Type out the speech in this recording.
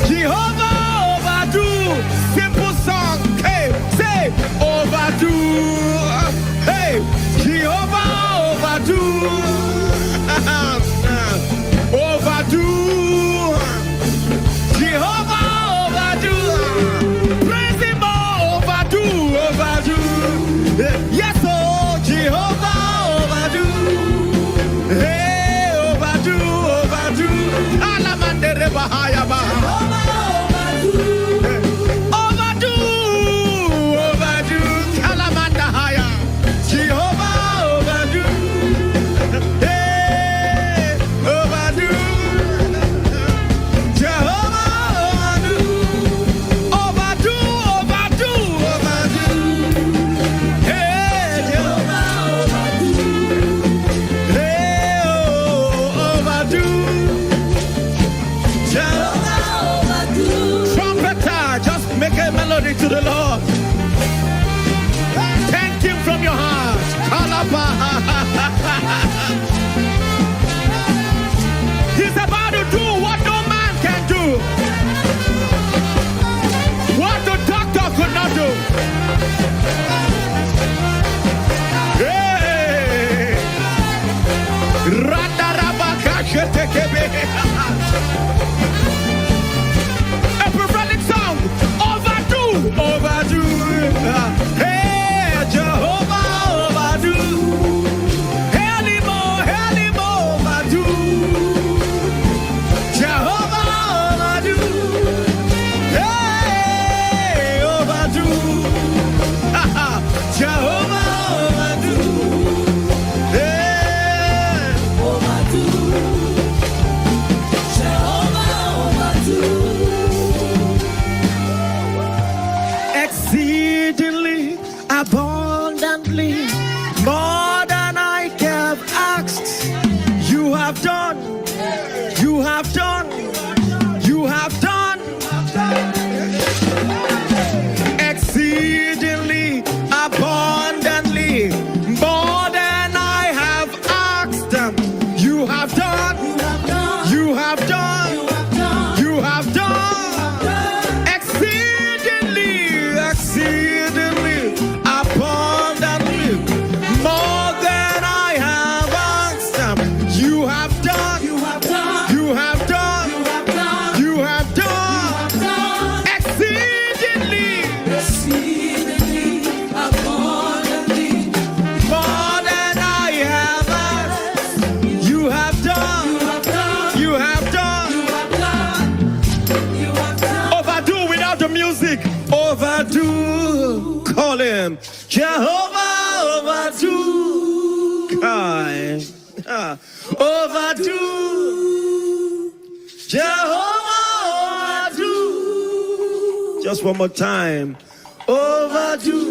Jehovah Overdo. Simple song. Hey, say overdo. Hey, Jehovah Overdo. Overdo. Jehovah Overdo. Praise him, overdo, overdo. Yes, oh, Jehovah Overdo. Hey, overdo, overdo. Alamandere Bahayaba. Overdo, overdo. Kalamanda Haya. Jehovah Overdo. Hey, overdo. Jehovah Overdo. Overdo, overdo, overdo. Hey, Jehovah Overdo. Hey, oh, overdo. Jehovah Overdo. Trumpeter, just make a melody to the Lord. Thank him from your heart. Kalapa. He's about to do what no man can do. What the doctor could not do. Hey. Radarabaka shetekebe. A prophetic song. Overdo. Overdo. Hey, Jehovah Overdo. Helimo, helimo, overdo. Jehovah Overdo. Hey, overdo. Jehovah Overdo. Hey, overdo. Jehovah Overdo. Exceedingly abundantly, more than I have asked, you have done, you have done, you have done. Exceedingly abundantly, more than I have asked, you have done, you have done, you have done. Exceedingly, exceedingly abundantly, more than I have asked, you have done, you have done, you have done, you have done. Exceedingly, exceedingly abundantly, more than I have asked, you have done, you have done, you have done. Overdo without the music. Overdo. Call him Jehovah Overdo. Kai. Overdo. Jehovah Overdo. Just one more time. Overdo.